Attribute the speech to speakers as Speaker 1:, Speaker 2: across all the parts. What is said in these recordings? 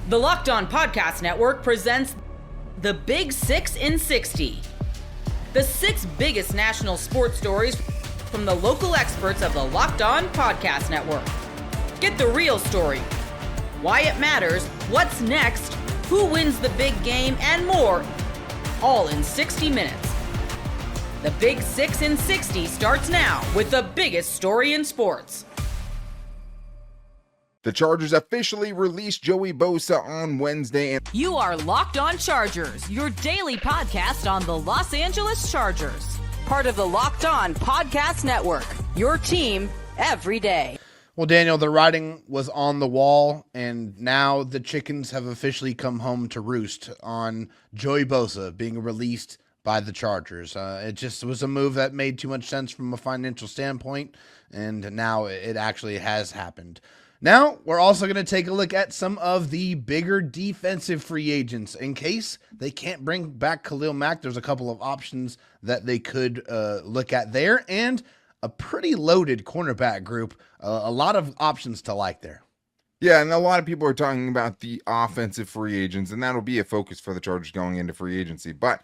Speaker 1: The Locked On Podcast Network presents the Big 6 in 60. The 6 biggest national sports stories from the local experts of the Locked On Podcast Network. Get the real story, why it matters, what's next, who wins the big game, and more, all in 60 minutes. The Big 6 in 60 starts now with the biggest story in sports.
Speaker 2: The Chargers officially released Joey Bosa on Wednesday.
Speaker 1: You are Locked On Chargers, your daily podcast on the Los Angeles Chargers. Part of the Locked On Podcast Network, your team every day.
Speaker 3: Well, Daniel, the writing was on the wall, and now the chickens have officially come home to roost on Joey Bosa being released by the Chargers. It just was a move that made too much sense from a financial standpoint, and now it actually has happened. Now, we're also going to take a look at some of the bigger defensive free agents. In case they can't bring back Khalil Mack, there's a couple of options that they could look at there, and a pretty loaded cornerback group. A lot of options to like there.
Speaker 2: Yeah, and a lot of people are talking about the offensive free agents, and that'll be a focus for the Chargers going into free agency. But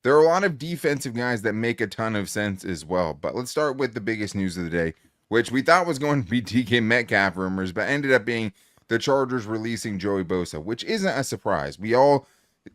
Speaker 2: there are a lot of defensive guys that make a ton of sense as well. But let's start with the biggest news of the day, which we thought was going to be DK Metcalf rumors, but ended up being the Chargers releasing Joey Bosa, which isn't a surprise. We all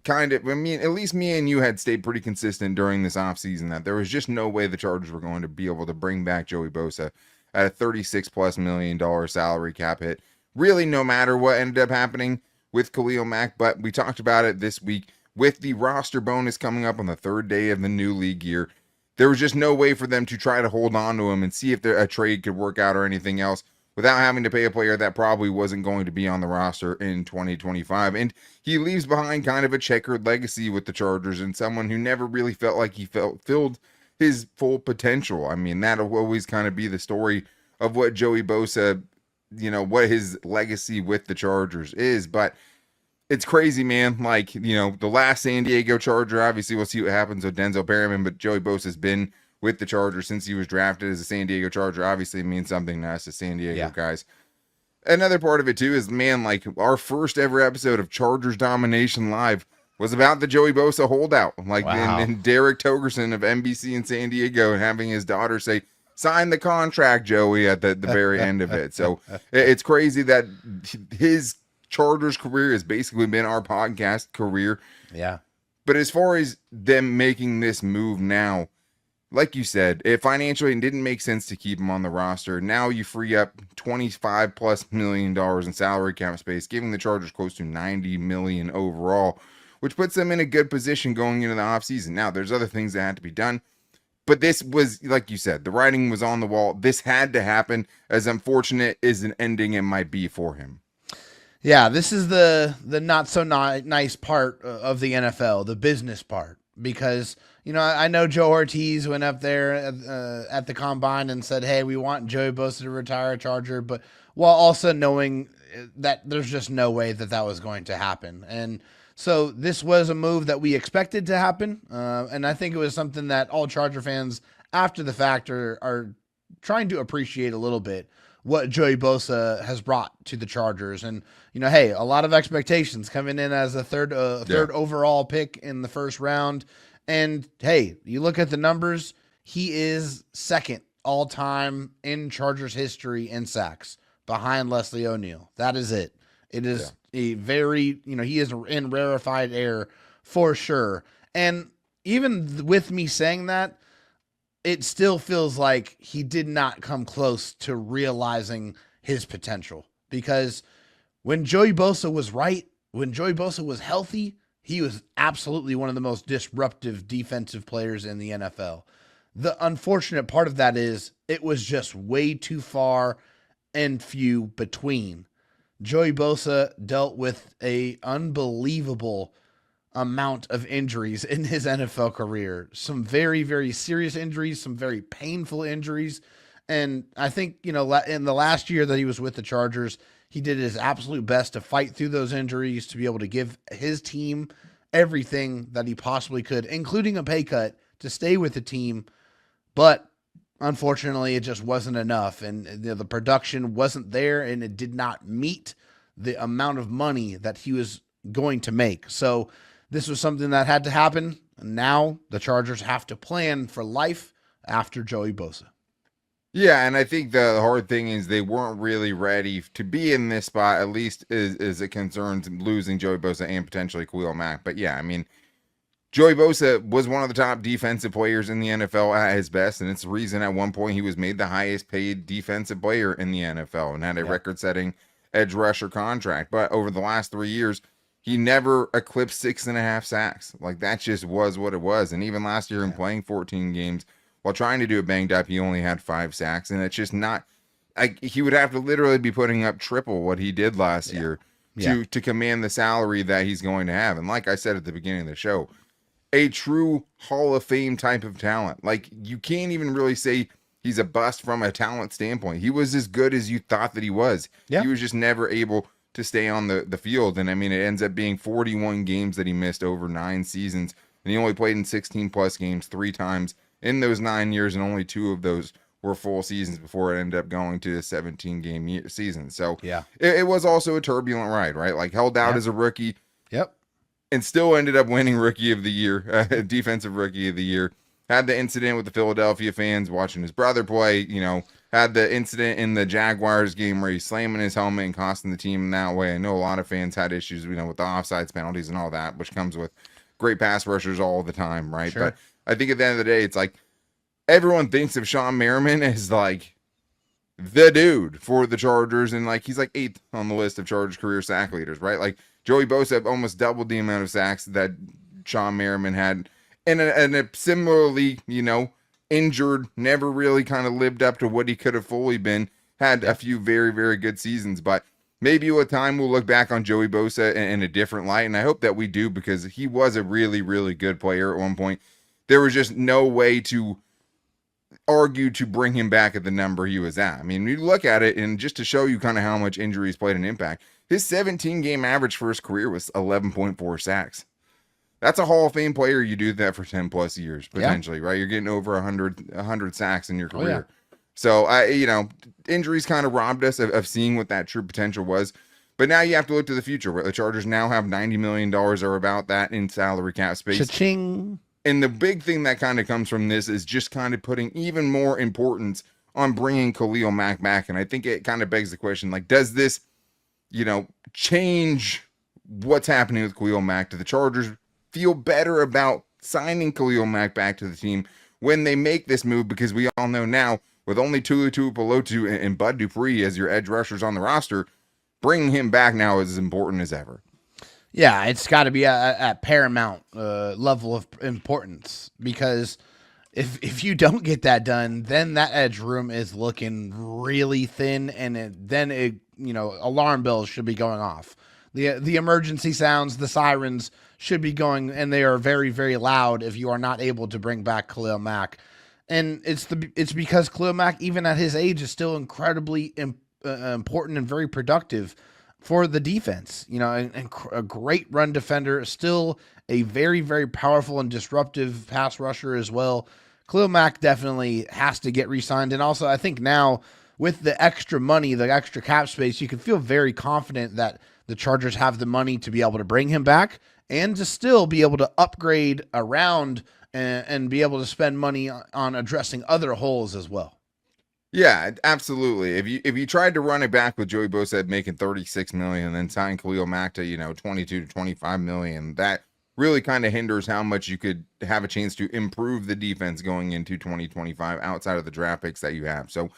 Speaker 2: at least me and you had stayed pretty consistent during this offseason that there was just no way the Chargers were going to be able to bring back Joey Bosa at a $36+ million salary cap hit. Really, no matter what ended up happening with Khalil Mack, but we talked about it this week with the roster bonus coming up on the third day of the new league year. There was just no way for them to try to hold on to him and see if a trade could work out or anything else without having to pay a player that probably wasn't going to be on the roster in 2025. And he leaves behind kind of a checkered legacy with the Chargers and someone who never really felt like he filled his full potential. I mean, that'll always kind of be the story of what Joey Bosa, what his legacy with the Chargers is. But it's crazy, man. Like, the last San Diego Charger, obviously we'll see what happens with Denzel Perryman, but Joey Bosa's been with the Chargers since he was drafted as a San Diego Charger. Obviously it means something to us as San Diego guys. Another part of it too is, man, like our first ever episode of Chargers Domination Live was about the Joey Bosa holdout. Like, wow. and Derek Togerson of NBC in San Diego and having his daughter say, sign the contract, Joey, at the very end of it. So it's crazy that his Chargers career has basically been our podcast career.
Speaker 3: Yeah. But
Speaker 2: as far as them making this move now, like you said, it financially didn't make sense to keep him on the roster. Now you free up $25+ million in salary cap space, giving the Chargers close to $90 million overall, which puts them in a good position going into the offseason. Now, there's other things that had to be done, but this was, like you said, the writing was on the wall. This had to happen, as unfortunate as an ending it might be for him.
Speaker 3: Yeah, this is the not so nice part of the NFL, the business part, because, I know Joe Ortiz went up there at the combine and said, hey, we want Joey Bosa to retire a Charger, but while also knowing that there's just no way that was going to happen. And so this was a move that we expected to happen, and I think it was something that all Charger fans after the fact are trying to appreciate a little bit, what Joey Bosa has brought to the Chargers. And, hey, a lot of expectations coming in as a third overall pick in the first round. And, hey, you look at the numbers, he is second all-time in Chargers history in sacks behind Leslie O'Neal. That is it. It is a very, he is in rarefied air for sure. And even with me saying that, it still feels like he did not come close to realizing his potential, because when Joey Bosa was right, when Joey Bosa was healthy, he was absolutely one of the most disruptive defensive players in the NFL. The unfortunate part of that is it was just way too far and few between. Joey Bosa dealt with a unbelievable amount of injuries in his NFL career. Some very, very serious injuries, some very painful injuries. And I think, in the last year that he was with the Chargers, he did his absolute best to fight through those injuries, to be able to give his team everything that he possibly could, including a pay cut, to stay with the team. But unfortunately, it just wasn't enough. And the production wasn't there, and it did not meet the amount of money that he was going to make. So this was something that had to happen. And now the Chargers have to plan for life after Joey Bosa.
Speaker 2: Yeah, and I think the hard thing is they weren't really ready to be in this spot, at least as it concerns losing Joey Bosa and potentially Khalil Mack. But yeah, I mean, Joey Bosa was one of the top defensive players in the NFL at his best, and it's the reason at one point he was made the highest paid defensive player in the NFL and had a record-setting edge rusher contract. But over the last 3 years, he never eclipsed 6.5 sacks. Like, that just was what it was. And even last year in playing 14 games, while trying to do it banged up, he only had 5 sacks. And it's just not, like, he would have to literally be putting up triple what he did last year to command the salary that he's going to have. And like I said at the beginning of the show, a true Hall of Fame type of talent. Like, you can't even really say he's a bust from a talent standpoint. He was as good as you thought that he was. Yeah. He was just never able to stay on the field. And I mean, it ends up being 41 games that he missed over 9 seasons. And he only played in 16 plus games 3 times in those 9 years. And only 2 of those were full seasons before it ended up going to the 17 game season. So it was also a turbulent ride, right? Like, held out as a rookie. And still ended up winning Rookie of the Year, Defensive Rookie of the Year. Had the incident with the Philadelphia fans watching his brother play, you know, had the incident in the Jaguars game where he's slamming his helmet and costing the team in that way. I know a lot of fans had issues, you know, with the offsides penalties and all that, which comes with great pass rushers all the time, right? But I think at the end of the day, it's like everyone thinks of Sean Merriman as like the dude for the Chargers, and like he's like 8th on the list of Chargers career sack leaders, right? Like, Joey Bosa almost doubled the amount of sacks that Sean Merriman had. And a similarly, you know, injured, never really kind of lived up to what he could have fully been. Had a few very, very good seasons. But maybe with time we'll look back on Joey Bosa in a different light. And I hope that we do, because he was a really, really good player at one point. There was just no way to argue to bring him back at the number he was at. I mean, you look at it, and just to show you kind of how much injuries played an impact, his 17-game average for his career was 11.4 sacks. That's a Hall of Fame player. You do that for 10 plus years, potentially, right? You're getting over 100 sacks in your career. So, you know, injuries kind of robbed us of seeing what that true potential was. But now you have to look to the future. Where the Chargers now have $90 million or about that in salary cap space.
Speaker 3: Cha-ching.
Speaker 2: And the big thing that kind of comes from this is just kind of putting even more importance on bringing Khalil Mack back. And I think it kind of begs the question, like, does this, you know, change what's happening with Khalil Mack? Do the Chargers feel better about signing Khalil Mack back to the team when they make this move? Because we all know now, with only Tulu Tuipulotu and Bud Dupree as your edge rushers on the roster, bringing him back now is as important as ever.
Speaker 3: Yeah, it's got to be at paramount level of importance, because if you don't get that done, then that edge room is looking really thin, and then alarm bells should be going off. The emergency sounds, the sirens should be going, and they are very, very loud if you are not able to bring back Khalil Mack. And it's because Khalil Mack, even at his age, is still incredibly important and very productive for the defense. You know, and a great run defender, still a very, very powerful and disruptive pass rusher as well. Khalil Mack definitely has to get re-signed. And also, I think now with the extra money, the extra cap space, you can feel very confident that the Chargers have the money to be able to bring him back and to still be able to upgrade around and be able to spend money on addressing other holes as well.
Speaker 2: Yeah, absolutely. If you tried to run it back with Joey Bosa making $36 million and then sign Khalil Mack to, 22 to 25 million, that really kind of hinders how much you could have a chance to improve the defense going into 2025 outside of the draft picks that you have. So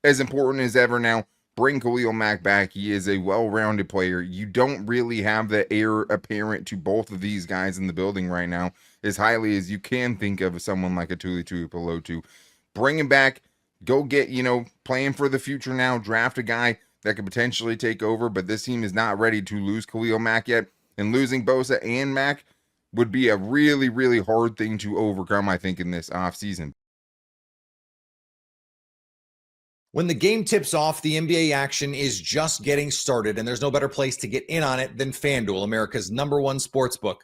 Speaker 2: as important as ever now, bring Khalil Mack back. He is a well-rounded player. You don't really have the heir apparent to both of these guys in the building right now as highly as you can think of someone like a Tuli Tuipulotu. Bring him back. Go get, playing for the future now. Draft a guy that could potentially take over, but this team is not ready to lose Khalil Mack yet. And losing Bosa and Mack would be a really, really hard thing to overcome, I think, in this offseason.
Speaker 4: When the game tips off, the NBA action is just getting started, and there's no better place to get in on it than FanDuel, America's #1 sportsbook.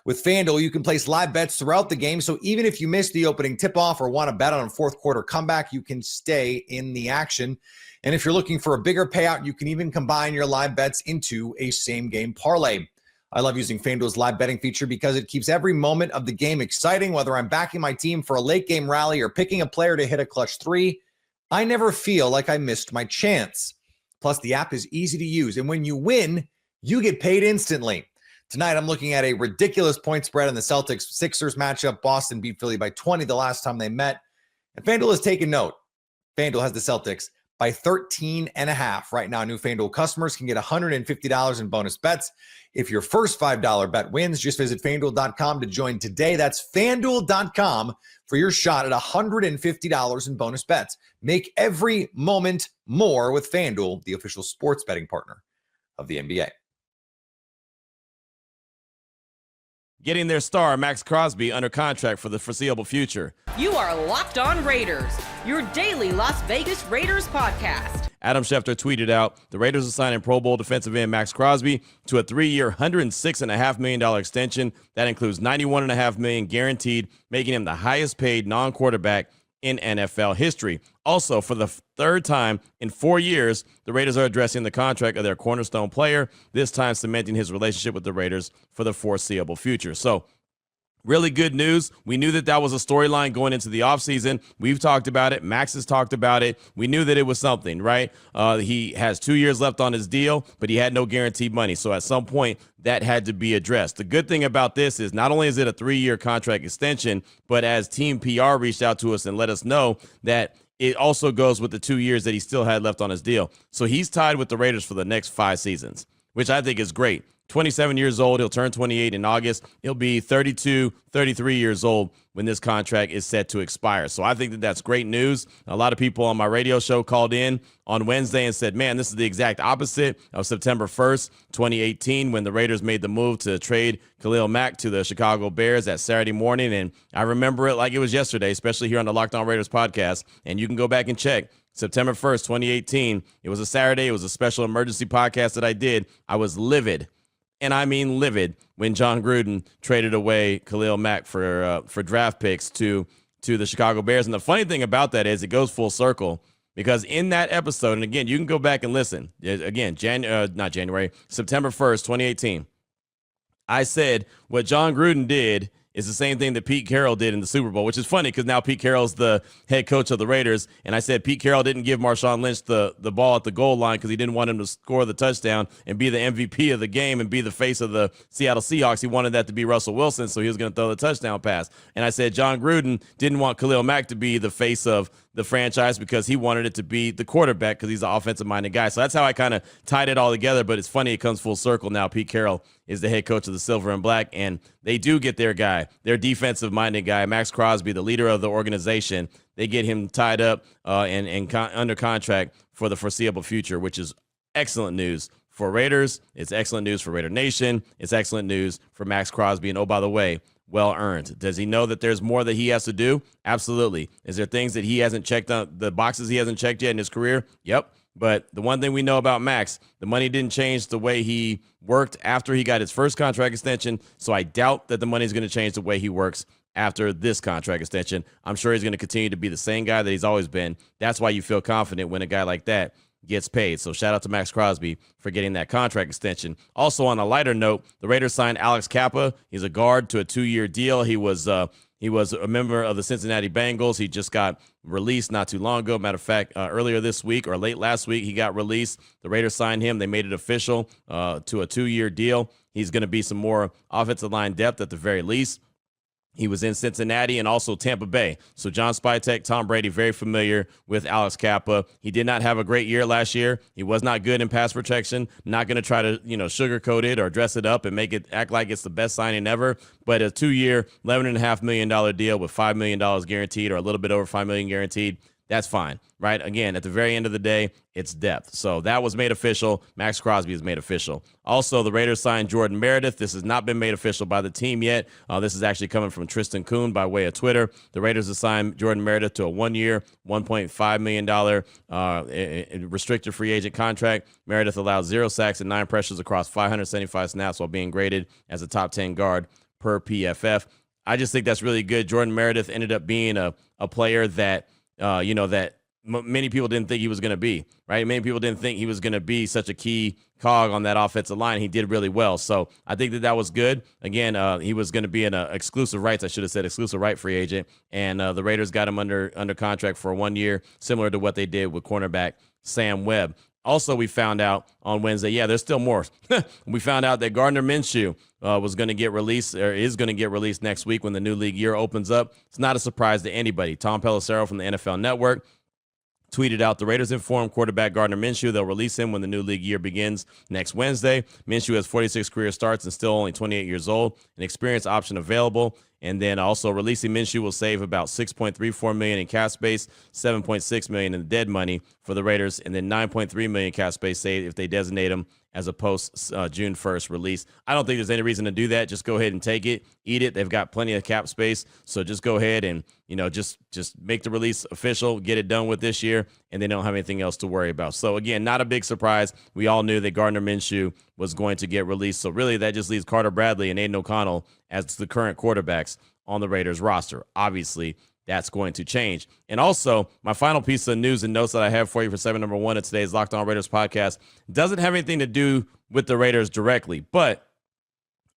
Speaker 4: With FanDuel, you can place live bets throughout the game, so even if you miss the opening tip-off or want to bet on a fourth quarter comeback, you can stay in the action. And if you're looking for a bigger payout, you can even combine your live bets into a same-game parlay. I love using FanDuel's live betting feature because it keeps every moment of the game exciting. Whether I'm backing my team for a late-game rally or picking a player to hit a clutch three, I never feel like I missed my chance. Plus, the app is easy to use, and when you win, you get paid instantly. Tonight, I'm looking at a ridiculous point spread in the Celtics-Sixers matchup. Boston beat Philly by 20 the last time they met. And FanDuel has taken note. FanDuel has the Celtics by 13.5. Right now, new FanDuel customers can get $150 in bonus bets. If your first $5 bet wins, just visit FanDuel.com to join today. That's FanDuel.com for your shot at $150 in bonus bets. Make every moment more with FanDuel, the official sports betting partner of the NBA.
Speaker 5: Getting their star, Maxx Crosby, under contract for the foreseeable future.
Speaker 1: You are Locked On Raiders, your daily Las Vegas Raiders podcast.
Speaker 5: Adam Schefter tweeted out, the Raiders are signing Pro Bowl defensive end Maxx Crosby to a 3-year, $106.5 million extension. That includes $91.5 million guaranteed, making him the highest paid non-quarterback in NFL history. Also, for the third time in 4 years, the Raiders are addressing the contract of their cornerstone player, this time cementing his relationship with the Raiders for the foreseeable future. So, really good news. We knew that that was a storyline going into the offseason. We've talked about it. Max has talked about it. We knew that it was something, right? He has 2 years left on his deal, but he had no guaranteed money. So at some point, that had to be addressed. The good thing about this is not only is it a 3-year contract extension, but as Team PR reached out to us and let us know that it also goes with the 2 years that he still had left on his deal. So he's tied with the Raiders for the next 5 seasons, which I think is great. 27 years old. He'll turn 28 in August. He'll be 32, 33 years old when this contract is set to expire. So I think that that's great news. A lot of people on my radio show called in on Wednesday and said, man, this is the exact opposite of September 1st, 2018, when the Raiders made the move to trade Khalil Mack to the Chicago Bears that Saturday morning. And I remember it like it was yesterday, especially here on the Locked On Raiders podcast. And you can go back and check. September 1st, 2018. It was a Saturday. It was a special emergency podcast that I did. I was livid. And I mean livid when John Gruden traded away Khalil Mack for draft picks to the Chicago Bears. And the funny thing about that is it goes full circle because in that episode, and again, you can go back and listen. Again, September 1st, 2018. I said what John Gruden did is the same thing that Pete Carroll did in the Super Bowl, which is funny because now Pete Carroll's the head coach of the Raiders. And I said Pete Carroll didn't give Marshawn Lynch the ball at the goal line because he didn't want him to score the touchdown and be the MVP of the game and be the face of the Seattle Seahawks. He wanted that to be Russell Wilson, so he was going to throw the touchdown pass. And I said John Gruden didn't want Khalil Mack to be the face of the franchise because he wanted it to be the quarterback because he's an offensive-minded guy. So that's how I kind of tied it all together, but it's funny it comes full circle now. Pete Carroll is the head coach of the Silver and Black, and they do get their guy, their defensive-minded guy, Maxx Crosby, the leader of the organization. They get him tied up and under contract for the foreseeable future, which is excellent news for Raiders. It's excellent news for Raider Nation. It's excellent news for Maxx Crosby. And, oh, by the way, well earned. Does he know that there's more that he has to do? Absolutely. Is there things that he hasn't checked on, the boxes he hasn't checked yet in his career? Yep. But the one thing we know about Max, the money didn't change the way he worked after he got his first contract extension. So I doubt that the money is going to change the way he works after this contract extension. I'm sure he's going to continue to be the same guy that he's always been. That's why you feel confident when a guy like that gets paid. So shout out to Maxx Crosby for getting that contract extension. Also, on a lighter note, the Raiders signed Alex Kappa. He's a guard to a 2-year deal. He was a member of the Cincinnati Bengals. He just got released not too long ago. Matter of fact, earlier this week or late last week, he got released. The Raiders signed him. They made it official to a 2-year deal. He's going to be some more offensive line depth at the very least. He was in Cincinnati and also Tampa Bay. So John Spytek, Tom Brady, very familiar with Alex Kappa. He did not have a great year last year. He was not good in pass protection. Not going to try to, sugarcoat it or dress it up and make it act like it's the best signing ever. But a 2-year, $11.5 million deal with $5 million guaranteed or a little bit over $5 million guaranteed. That's fine, right? Again, at the very end of the day, it's depth. So that was made official. Maxx Crosby is made official. Also, the Raiders signed Jordan Meredith. This has not been made official by the team yet. This is actually coming from Tristan Kuhn by way of Twitter. The Raiders assigned Jordan Meredith to a 1-year, $1.5 million restricted free agent contract. Meredith allowed 0 sacks and 9 pressures across 575 snaps while being graded as a top 10 guard per PFF. I just think that's really good. Jordan Meredith ended up being a player that, many people didn't think he was going to be, right? Many people didn't think he was going to be such a key cog on that offensive line. He did really well. So I think that was good. Again, he was going to be an exclusive rights, I should have said exclusive right free agent. And the Raiders got him under contract for 1 year, similar to what they did with cornerback Sam Webb. Also, we found out on Wednesday, there's still more. We found out that Gardner Minshew was going to get released, or is going to get released next week when the new league year opens up. It's not a surprise to anybody. Tom Pelissero from the NFL Network tweeted out, the Raiders informed quarterback Gardner Minshew they'll release him when the new league year begins next Wednesday. Minshew has 46 career starts and still only 28 years old. An experience option available. And then also releasing Minshew will save about $6.34 million in cap space, $7.6 million in dead money for the Raiders, and then $9.3 million cap space saved if they designate him as a post June 1st release. I don't think there's any reason to do that. Just go ahead and take it, eat it. They've got plenty of cap space, so just go ahead and just make the release official, get it done with this year, and they don't have anything else to worry about. So again, not a big surprise. We all knew that Gardner Minshew was going to get released. So really, that just leaves Carter Bradley and Aiden O'Connell as the current quarterbacks on the Raiders roster. Obviously, that's going to change. And also, my final piece of news and notes that I have for you for segment number 1 of today's Locked On Raiders podcast doesn't have anything to do with the Raiders directly. But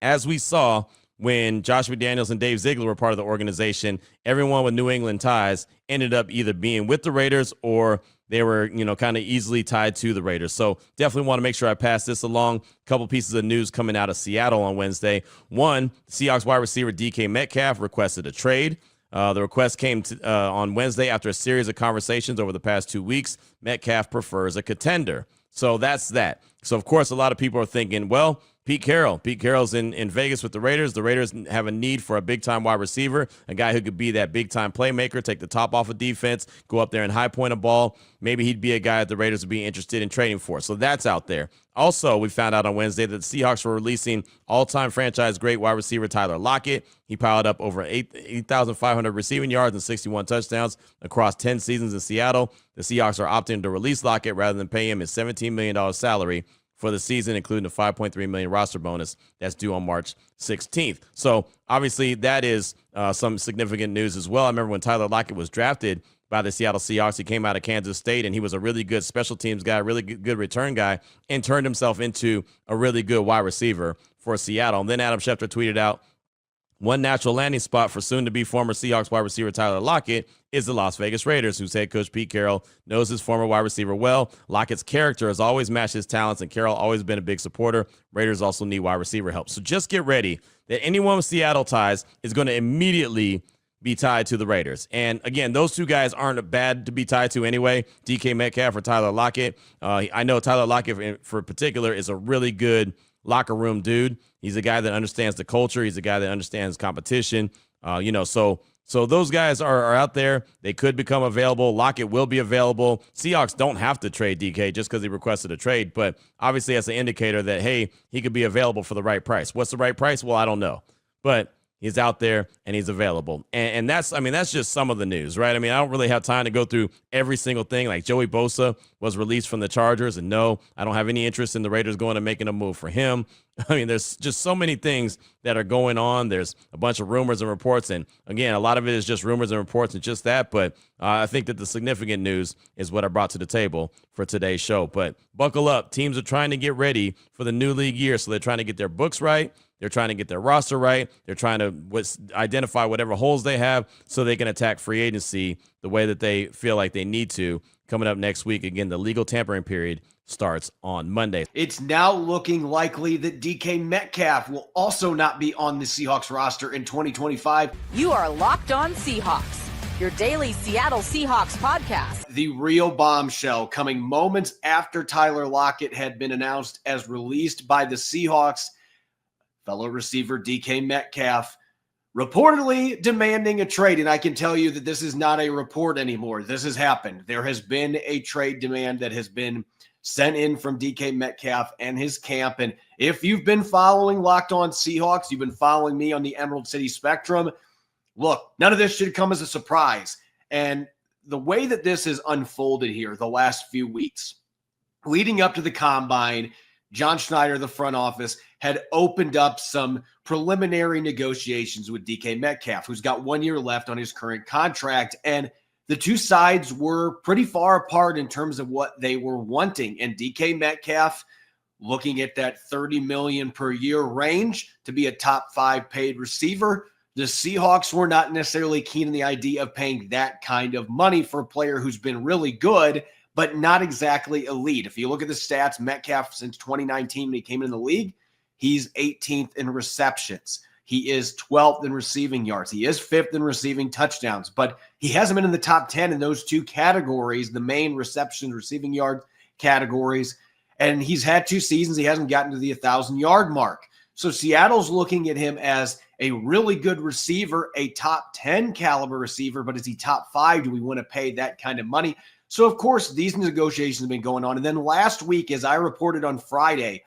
Speaker 5: as we saw when Josh McDaniels and Dave Ziegler were part of the organization, everyone with New England ties ended up either being with the Raiders or they were, kind of easily tied to the Raiders. So definitely want to make sure I pass this along. A couple pieces of news coming out of Seattle on Wednesday. One, Seahawks wide receiver DK Metcalf requested a trade. The request came on Wednesday after a series of conversations over the past 2 weeks. Metcalf prefers a contender. So that's that. So, of course, a lot of people are thinking, well, Pete Carroll's in Vegas with the Raiders. The Raiders have a need for a big-time wide receiver, a guy who could be that big-time playmaker, take the top off of defense, go up there and high point a ball. Maybe he'd be a guy that the Raiders would be interested in trading for. So that's out there. Also, we found out on Wednesday that the Seahawks were releasing all-time franchise great wide receiver Tyler Lockett. He piled up over 8,500 receiving yards and 61 touchdowns across 10 seasons in Seattle. The Seahawks are opting to release Lockett rather than pay him his $17 million salary for the season, including the $5.3 million roster bonus that's due on March 16th. So obviously that is some significant news as well. I remember when Tyler Lockett was drafted by the Seattle Seahawks, he came out of Kansas State and he was a really good special teams guy, really good return guy, and turned himself into a really good wide receiver for Seattle. And then Adam Schefter tweeted out, one natural landing spot for soon-to-be former Seahawks wide receiver Tyler Lockett is the Las Vegas Raiders, whose head coach Pete Carroll knows his former wide receiver well. Lockett's character has always matched his talents, and Carroll always been a big supporter. Raiders also need wide receiver help. So just get ready that anyone with Seattle ties is going to immediately be tied to the Raiders. And again, those two guys aren't bad to be tied to anyway, DK Metcalf or Tyler Lockett. I know Tyler Lockett, for particular, is a really good locker room dude. He's a guy that understands the culture. He's a guy that understands competition. So those guys are out there. They could become available. Lockett will be available. Seahawks don't have to trade DK just because he requested a trade, but obviously that's an indicator that, hey, he could be available for the right price. What's the right price? Well, I don't know, but he's out there and he's available. And that's just some of the news, right? I mean, I don't really have time to go through every single thing. Like Joey Bosa was released from the Chargers, and no, I don't have any interest in the Raiders going and making a move for him. I mean, there's just so many things that are going on. There's a bunch of rumors and reports. And again, a lot of it is just rumors and reports and just that. But I think that the significant news is what I brought to the table for today's show. But buckle up. Teams are trying to get ready for the new league year. So they're trying to get their books right. They're trying to get their roster right. They're trying to identify whatever holes they have so they can attack free agency the way that they feel like they need to. Coming up next week, again, the legal tampering period starts on Monday.
Speaker 6: It's now looking likely that DK Metcalf will also not be on the Seahawks roster in 2025.
Speaker 1: You are Locked On Seahawks, your daily Seattle Seahawks podcast.
Speaker 6: The real bombshell coming moments after Tyler Lockett had been announced as released by the Seahawks. Fellow receiver DK Metcalf reportedly demanding a trade. And I can tell you that this is not a report anymore. This has happened. There has been a trade demand that has been sent in from DK Metcalf and his camp. And if you've been following Locked On Seahawks, you've been following me on the Emerald City Spectrum, look, none of this should come as a surprise. And the way that this has unfolded here the last few weeks, leading up to the Combine, John Schneider, the front office, had opened up some preliminary negotiations with DK Metcalf, who's got 1 year left on his current contract. And the two sides were pretty far apart in terms of what they were wanting. And DK Metcalf, looking at that $30 million per year range to be a top 5 paid receiver, the Seahawks were not necessarily keen on the idea of paying that kind of money for a player who's been really good, but not exactly elite. If you look at the stats, Metcalf since 2019 when he came in the league, he's 18th in receptions. He is 12th in receiving yards. He is 5th in receiving touchdowns, but he hasn't been in the top 10 in those two categories, the main reception, receiving yard categories. And he's had 2 seasons. He hasn't gotten to the 1,000-yard mark. So Seattle's looking at him as a really good receiver, a top 10 caliber receiver, but is he top 5? Do we want to pay that kind of money? So, of course, these negotiations have been going on. And then last week, as I reported on Friday,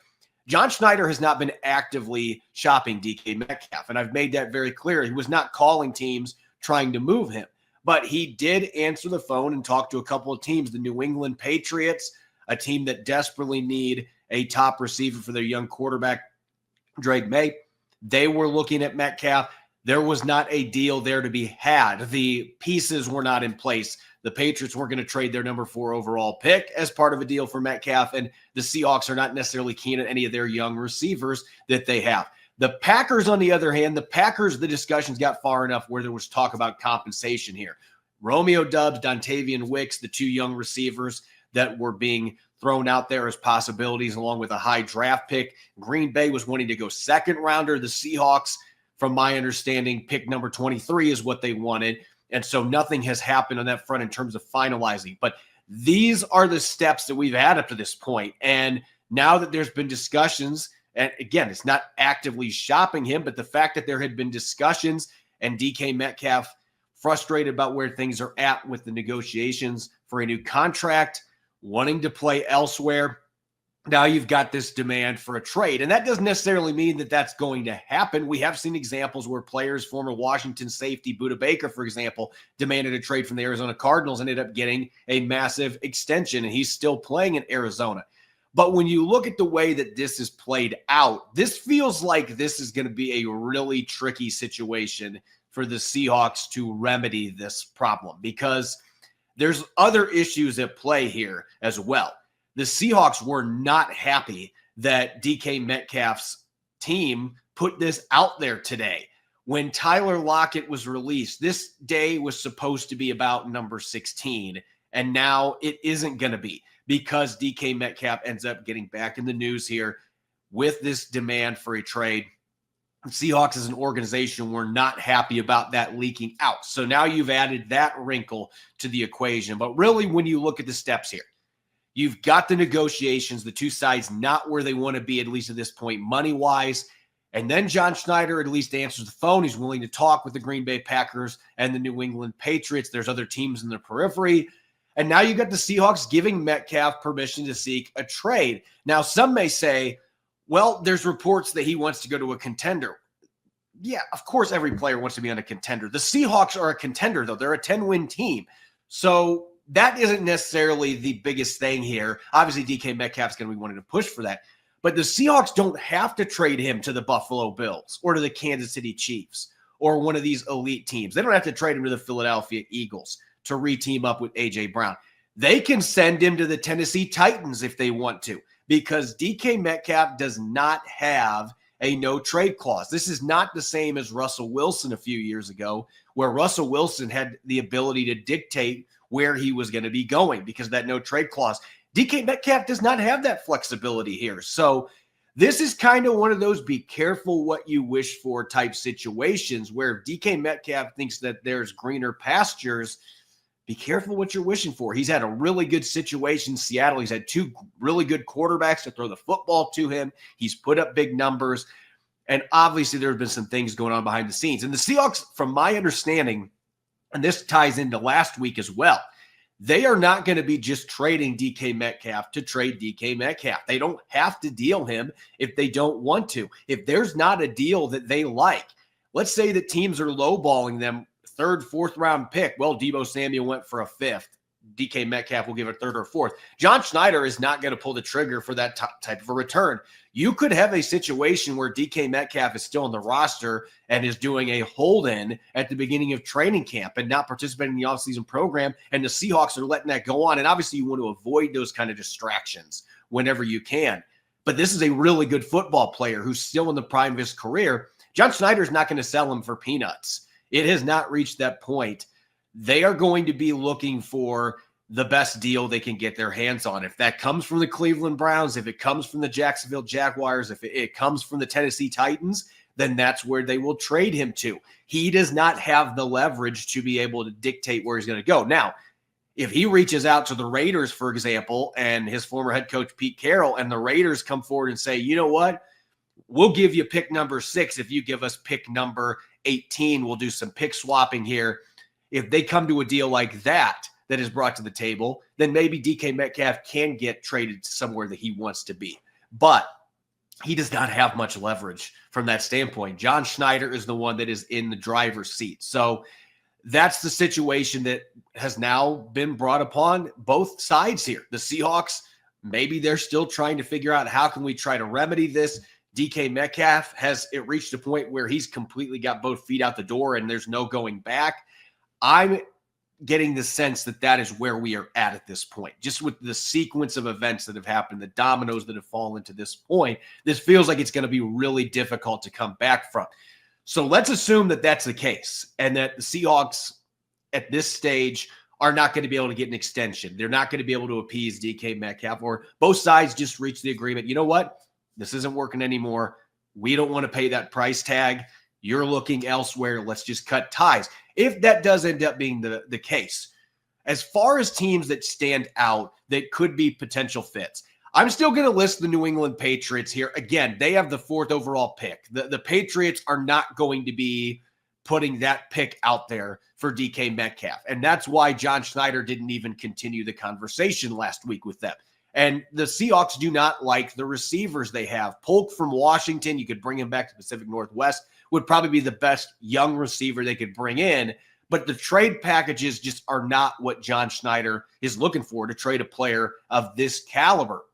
Speaker 6: John Schneider has not been actively shopping DK Metcalf. And I've made that very clear. He was not calling teams trying to move him. But he did answer the phone and talk to a couple of teams, the New England Patriots, a team that desperately need a top receiver for their young quarterback, Drake May. They were looking at Metcalf. There was not a deal there to be had. The pieces were not in place. The Patriots weren't going to trade their number 4 overall pick as part of a deal for Metcalf, and the Seahawks are not necessarily keen on any of their young receivers that they have. The Packers, on the other hand, the discussions got far enough where there was talk about compensation here. Romeo Doubs, Dontavian Wicks, the 2 young receivers that were being thrown out there as possibilities along with a high draft pick. Green Bay was wanting to go second rounder. The Seahawks, from my understanding, pick number 23 is what they wanted. And so nothing has happened on that front in terms of finalizing. But these are the steps that we've had up to this point. And now that there's been discussions, and again, it's not actively shopping him, but the fact that there had been discussions and DK Metcalf frustrated about where things are at with the negotiations for a new contract, wanting to play elsewhere. Now you've got this demand for a trade. And that doesn't necessarily mean that that's going to happen. We have seen examples where players, former Washington safety Budda Baker, for example, demanded a trade from the Arizona Cardinals and ended up getting a massive extension, and he's still playing in Arizona. But when you look at the way that this is played out, this feels like this is going to be a really tricky situation for the Seahawks to remedy this problem, because there's other issues at play here as well. The Seahawks were not happy that DK Metcalf's team put this out there today. When Tyler Lockett was released, this day was supposed to be about number 16, and now it isn't going to be, because DK Metcalf ends up getting back in the news here with this demand for a trade. The Seahawks as an organization were not happy about that leaking out. So now you've added that wrinkle to the equation. But really, when you look at the steps here, you've got the negotiations, the two sides not where they want to be, at least at this point, money-wise. And then John Schneider at least answers the phone. He's willing to talk with the Green Bay Packers and the New England Patriots. There's other teams in the periphery. And now you've got the Seahawks giving Metcalf permission to seek a trade. Now, some may say, well, there's reports that he wants to go to a contender. Yeah, of course every player wants to be on a contender. The Seahawks are a contender, though. They're a 10-win team. So that isn't necessarily the biggest thing here. Obviously, DK Metcalf's going to be wanting to push for that. But the Seahawks don't have to trade him to the Buffalo Bills or to the Kansas City Chiefs or one of these elite teams. They don't have to trade him to the Philadelphia Eagles to re-team up with A.J. Brown. They can send him to the Tennessee Titans if they want to, because DK Metcalf does not have a no-trade clause. This is not the same as Russell Wilson a few years ago, where Russell Wilson had the ability to dictate where he was going to be going because of that no-trade clause. DK Metcalf does not have that flexibility here. So this is kind of one of those be careful what you wish for type situations where DK Metcalf thinks that there's greener pastures. Be careful what you're wishing for. He's had a really good situation in Seattle. He's had 2 really good quarterbacks to throw the football to him. He's put up big numbers. And obviously there have been some things going on behind the scenes. And the Seahawks, from my understanding, and this ties into last week as well, they are not going to be just trading DK Metcalf to trade DK Metcalf. They don't have to deal him if they don't want to. If there's not a deal that they like, let's say that teams are lowballing them, 3rd, 4th round pick. Well, Deebo Samuel went for a 5th. DK Metcalf will give a third or fourth. John Schneider is not going to pull the trigger for that type of a return. You could have a situation where DK Metcalf is still on the roster and is doing a hold-in at the beginning of training camp and not participating in the offseason program, and the Seahawks are letting that go on. And obviously you want to avoid those kind of distractions whenever you can. But this is a really good football player who's still in the prime of his career. John Schneider is not going to sell him for peanuts. It has not reached that point. They are going to be looking for the best deal they can get their hands on. If that comes from the Cleveland Browns, if it comes from the Jacksonville Jaguars, if it comes from the Tennessee Titans, then that's where they will trade him to. He does not have the leverage to be able to dictate where he's going to go. Now, if he reaches out to the Raiders, for example, and his former head coach Pete Carroll, and the Raiders come forward and say, you know what, we'll give you pick number 6 if you give us pick number 18. We'll do some pick swapping here. If they come to a deal like that is brought to the table, then maybe DK Metcalf can get traded somewhere that he wants to be. But he does not have much leverage from that standpoint. John Schneider is the one that is in the driver's seat. So that's the situation that has now been brought upon both sides here. The Seahawks, maybe they're still trying to figure out how can we try to remedy this. DK Metcalf, has it reached a point where he's completely got both feet out the door and there's no going back? I'm getting the sense that that is where we are at this point. Just with the sequence of events that have happened, the dominoes that have fallen to this point, this feels like it's going to be really difficult to come back from. So let's assume that that's the case and that the Seahawks at this stage are not going to be able to get an extension. They're not going to be able to appease DK Metcalf, or both sides just reach the agreement. You know what? This isn't working anymore. We don't want to pay that price tag. You're looking elsewhere. Let's just cut ties. If that does end up being the case, as far as teams that stand out that could be potential fits, I'm still going to list the New England Patriots here. Again, they have the 4th overall pick. The Patriots are not going to be putting that pick out there for DK Metcalf. And that's why John Schneider didn't even continue the conversation last week with them. And the Seahawks do not like the receivers they have. Polk from Washington, you could bring him back to Pacific Northwest, would probably be the best young receiver they could bring in. But the trade packages just are not what John Schneider is looking for to trade a player of this caliber.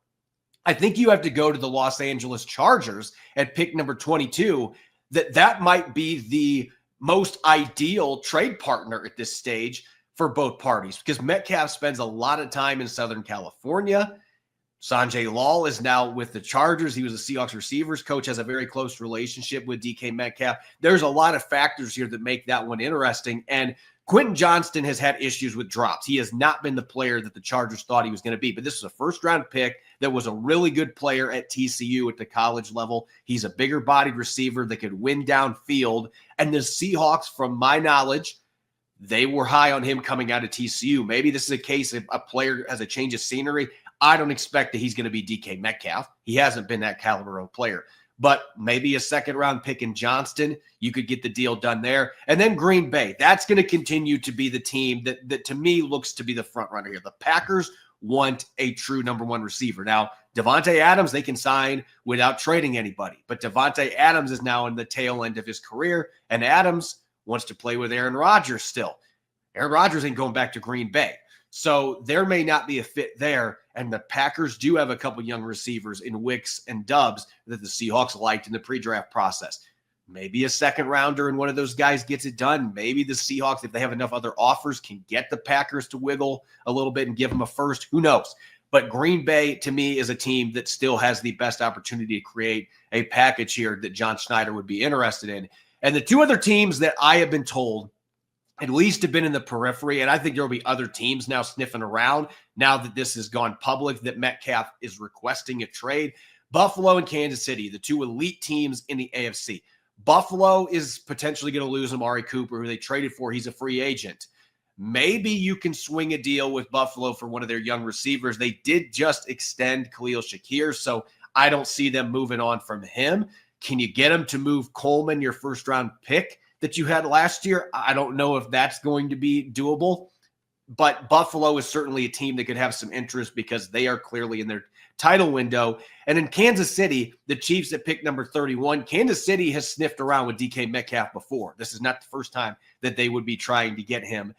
Speaker 6: I think you have to go to the Los Angeles Chargers at pick number 22. That might be the most ideal trade partner at this stage for both parties, because Metcalf spends a lot of time in Southern California. Sanjay Lal is now with the Chargers. He was a Seahawks receivers coach, has a very close relationship with DK Metcalf. There's a lot of factors here that make that one interesting. And Quentin Johnston has had issues with drops. He has not been the player that the Chargers thought he was going to be. But this was a first-round pick that was a really good player at TCU at the college level. He's a bigger-bodied receiver that could win downfield. And the Seahawks, from my knowledge, they were high on him coming out of TCU. Maybe this is a case if a player has a change of scenery. I don't expect that he's going to be DK Metcalf. He hasn't been that caliber of player. But maybe a second-round pick in Johnston, you could get the deal done there. And then Green Bay, that's going to continue to be the team that to me looks to be the front runner here. The Packers want a true number one receiver. Now, Devontae Adams, they can sign without trading anybody. But Devontae Adams is now in the tail end of his career, and Adams wants to play with Aaron Rodgers still. Aaron Rodgers ain't going back to Green Bay. So there may not be a fit there. And the Packers do have a couple young receivers in Wicks and Dubs that the Seahawks liked in the pre-draft process. Maybe a second rounder and one of those guys gets it done. Maybe the Seahawks, if they have enough other offers, can get the Packers to wiggle a little bit and give them a first. Who knows? But Green Bay, to me, is a team that still has the best opportunity to create a package here that John Schneider would be interested in. And the two other teams that I have been told at least have been in the periphery, and I think there will be other teams now sniffing around now that this has gone public, that Metcalf is requesting a trade. Buffalo and Kansas City, the two elite teams in the AFC. Buffalo is potentially going to lose Amari Cooper, who they traded for. He's a free agent. Maybe you can swing a deal with Buffalo for one of their young receivers. They did just extend Khalil Shakir, so I don't see them moving on from him. Can you get him to move Coleman, your first-round pick that you had last year? I don't know if that's going to be doable, but Buffalo is certainly a team that could have some interest because they are clearly in their title window. And in Kansas City, the Chiefs at pick number 31, Kansas City has sniffed around with DK Metcalf before. This is not the first time that they would be trying to get him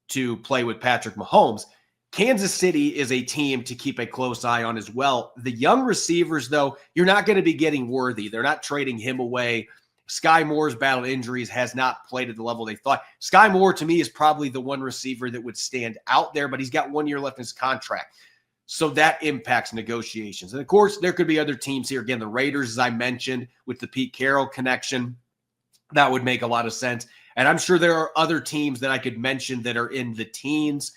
Speaker 6: to play with Patrick Mahomes. Kansas City is a team to keep a close eye on as well. The young receivers, though, you're not going to be getting Worthy. They're not trading him away. Sky Moore's battled injuries, has not played at the level they thought. Sky Moore, to me, is probably the one receiver that would stand out there, but he's got 1 year left in his contract. So that impacts negotiations. And, of course, there could be other teams here. Again, the Raiders, as I mentioned, with the Pete Carroll connection, that would make a lot of sense. And I'm sure there are other teams that I could mention that are in the teens.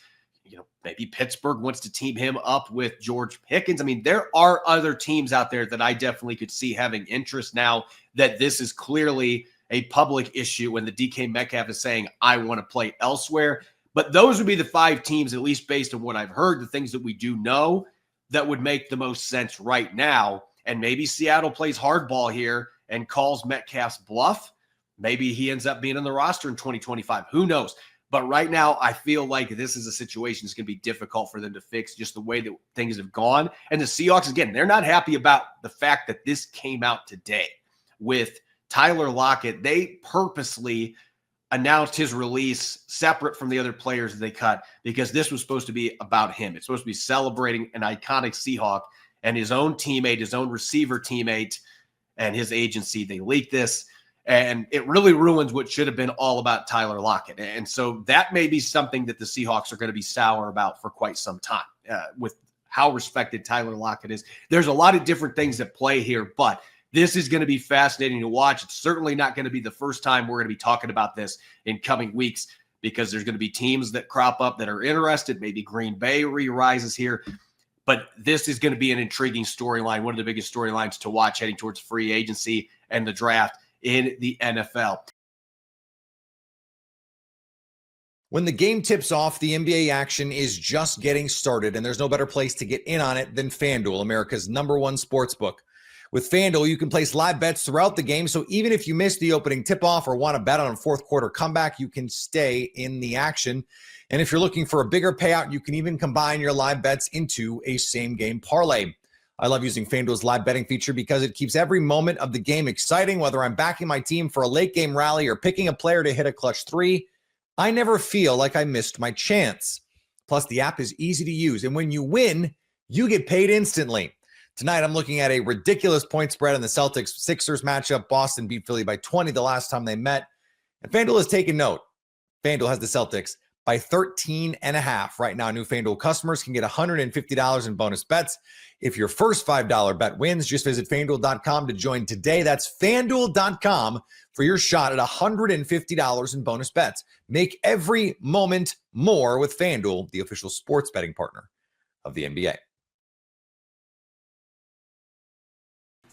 Speaker 6: Maybe Pittsburgh wants to team him up with George Pickens. I mean, there are other teams out there that I definitely could see having interest now that this is clearly a public issue when the DK Metcalf is saying, I want to play elsewhere. But those would be the 5 teams, at least based on what I've heard, the things that we do know that would make the most sense right now. And maybe Seattle plays hardball here and calls Metcalf's bluff. Maybe he ends up being on the roster in 2025. Who knows? But right now, I feel like this is a situation that's going to be difficult for them to fix, just the way that things have gone. And the Seahawks, again, they're not happy about the fact that this came out today with Tyler Lockett. They purposely announced his release separate from the other players that they cut because this was supposed to be about him. It's supposed to be celebrating an iconic Seahawk and his own teammate, his own receiver teammate, and his agency. They leaked this. And it really ruins what should have been all about Tyler Lockett. And so that may be something that the Seahawks are going to be sour about for quite some time with how respected Tyler Lockett is. There's a lot of different things at play here, but this is going to be fascinating to watch. It's certainly not going to be the first time we're going to be talking about this in coming weeks because there's going to be teams that crop up that are interested. Maybe Green Bay re-rises here. But this is going to be an intriguing storyline, one of the biggest storylines to watch heading towards free agency and the draft in the NFL.
Speaker 4: When the game tips off, the NBA action is just getting started, and there's no better place to get in on it than FanDuel, America's #1 sportsbook. With FanDuel, you can place live bets throughout the game, so even if you miss the opening tip-off or want to bet on a fourth quarter comeback, you can stay in the action. And if you're looking for a bigger payout, you can even combine your live bets into a same-game parlay. I love using FanDuel's live betting feature because it keeps every moment of the game exciting. Whether I'm backing my team for a late game rally or picking a player to hit a clutch 3, I never feel like I missed my chance. Plus, the app is easy to use, and when you win, you get paid instantly. Tonight, I'm looking at a ridiculous point spread in the Celtics-Sixers matchup. Boston beat Philly by 20 the last time they met, and FanDuel has taken note. FanDuel has the Celtics by 13.5. Right now, new FanDuel customers can get $150 in bonus bets. If your first $5 bet wins, just visit FanDuel.com to join today. That's FanDuel.com for your shot at $150 in bonus bets. Make every moment more with FanDuel, the official sports betting partner of the NBA.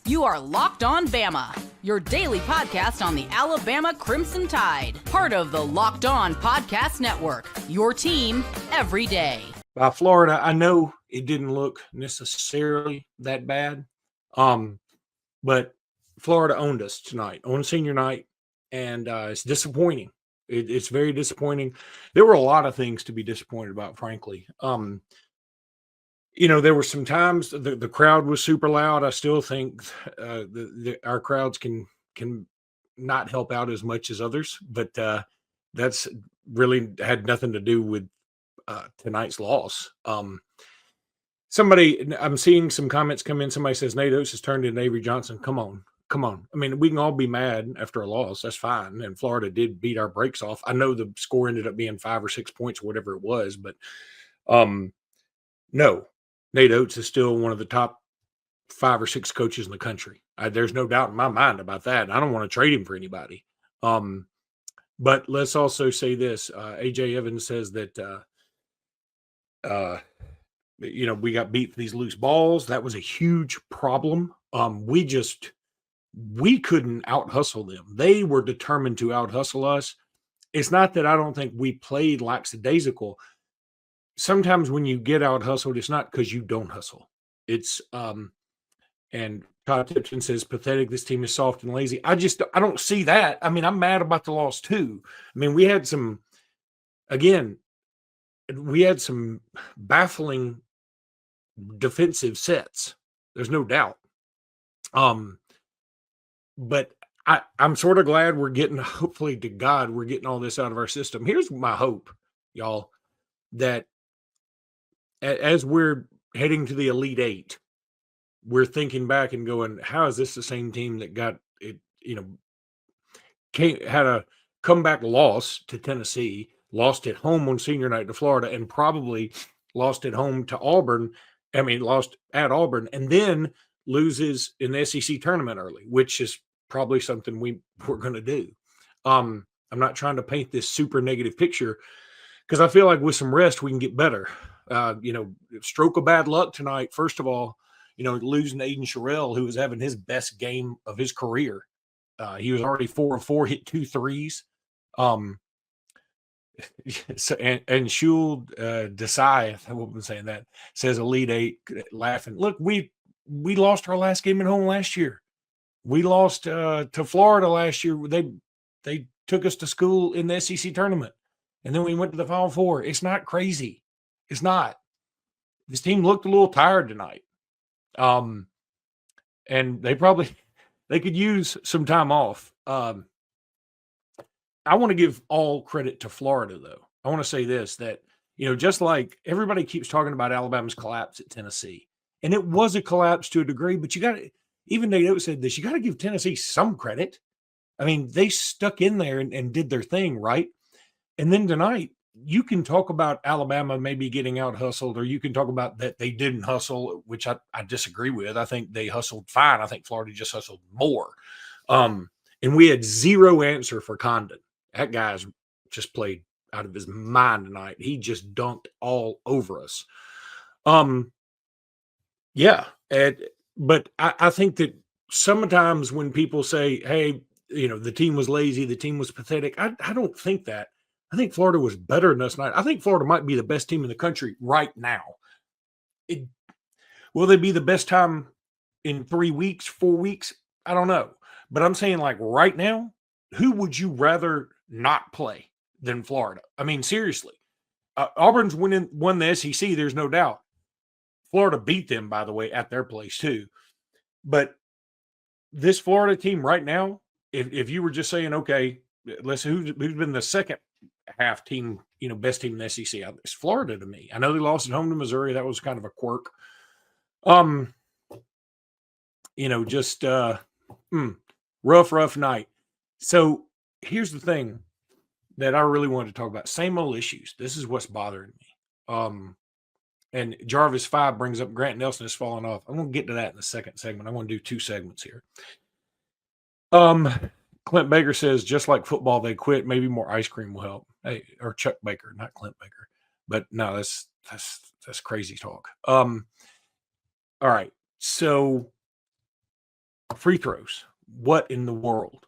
Speaker 1: You are Locked On Bama, your daily podcast on the Alabama Crimson Tide. Part of the Locked On Podcast Network, your team every day.
Speaker 7: By Florida, I know it didn't look necessarily that bad, but Florida owned us tonight on senior night, and it's disappointing. It's very disappointing. There were a lot of things to be disappointed about, frankly. There were some times the crowd was super loud. I still think our crowds can not help out as much as others, but that's really had nothing to do with tonight's loss. I'm seeing some comments come in. Somebody says Nate Oates has turned into Avery Johnson. Come on. I mean, we can all be mad after a loss. That's fine. And Florida did beat our brakes off. I know the score ended up being 5 or 6 points or whatever it was, but no. Nate Oates is still one of the top 5 or 6 coaches in the country. There's no doubt in my mind about that. I don't want to trade him for anybody. But let's also say this. AJ Evans says that, we got beat for these loose balls. That was a huge problem. We couldn't out-hustle them. They were determined to out-hustle us. It's not that I don't think we played lackadaisical. Sometimes when you get out-hustled, it's not because you don't hustle. It's and Todd Tipton says, pathetic, this team is soft and lazy. I don't see that. I mean, I'm mad about the loss too. I mean, we had some baffling defensive sets. There's no doubt. But I'm sort of glad we're getting, hopefully to God, we're getting all this out of our system. Here's my hope, y'all, that as we're heading to the Elite Eight, we're thinking back and going, how is this the same team that got it, had a comeback loss to Tennessee, lost at home on senior night to Florida, and probably lost at home to Auburn. Lost at Auburn, and then loses in the SEC tournament early, which is probably something we're going to do. I'm not trying to paint this super negative picture because I feel like with some rest, we can get better. Stroke of bad luck tonight. First of all, losing Aiden Sherrill, who was having his best game of his career. He was already 4 of 4, hit 2 threes. And Shul Desai, I won't be saying that, says Elite Eight, laughing. Look, we lost our last game at home last year. We lost to Florida last year. They took us to school in the SEC tournament, and then we went to the Final Four. It's not crazy. It's not. This team looked a little tired tonight, and they could use some time off. I want to give all credit to Florida, though. I want to say this, that, just like everybody keeps talking about Alabama's collapse at Tennessee, and it was a collapse to a degree, but even Nate Oates said this, you got to give Tennessee some credit. They stuck in there and did their thing, right? And then tonight, you can talk about Alabama maybe getting out hustled, or you can talk about that they didn't hustle, which I disagree with. I think they hustled fine. I think Florida just hustled more. And we had zero answer for Condon. That guy's just played out of his mind tonight. He just dunked all over us. But I think that sometimes when people say, hey, the team was lazy, the team was pathetic, I don't think that. I think Florida was better than us tonight. I think Florida might be the best team in the country right now. Will they be the best time in 3 weeks, 4 weeks? I don't know. But I'm saying, like, right now, who would you rather not play than Florida? Seriously. Auburn's won the SEC, there's no doubt. Florida beat them, by the way, at their place too. But this Florida team right now, if you were just saying, okay, let's who's been the second half team, best team in the SEC, it's Florida to me. I know they lost at home to Missouri. That was kind of a quirk. Rough night. So here's the thing that I really wanted to talk about. Same old issues. This is what's bothering me. And Jarvis 5 brings up Grant Nelson has fallen off. I'm going to get to that in the second segment. I want to do 2 segments here. Clint Baker says, just like football, they quit. Maybe more ice cream will help. Hey, or Chuck Baker, not Clint Baker. But no, that's crazy talk. All right. So free throws. What in the world?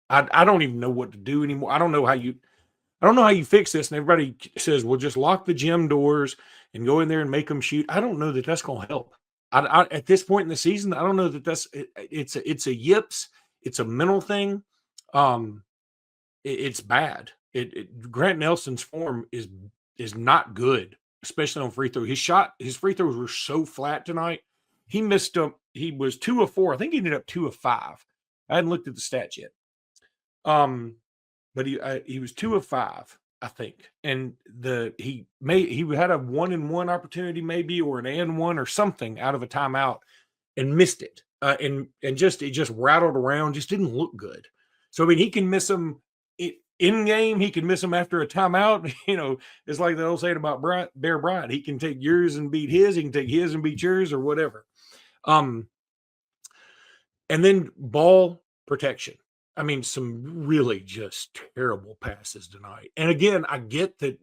Speaker 7: I don't even know what to do anymore. I don't know how you fix this. And everybody says, well, just lock the gym doors and go in there and make them shoot. I don't know that that's going to help. At this point in the season, I don't know that it's a yips. It's a mental thing. It's bad. Grant Nelson's form is not good, especially on free throw. His free throws were so flat tonight. He missed them. He was 2 of 4. I think he ended up 2 of 5. I hadn't looked at the stats yet. But he was 2 of 5, I think. And he had a 1-and-1 opportunity maybe, or an and-1 or something out of a timeout and missed it. And it just rattled around, just didn't look good. So, he can miss them in game. He can miss them after a timeout. It's like the old saying about Bear Bryant. He can take yours and beat his. He can take his and beat yours, or whatever. And then ball protection. Some really just terrible passes tonight. And again, I get that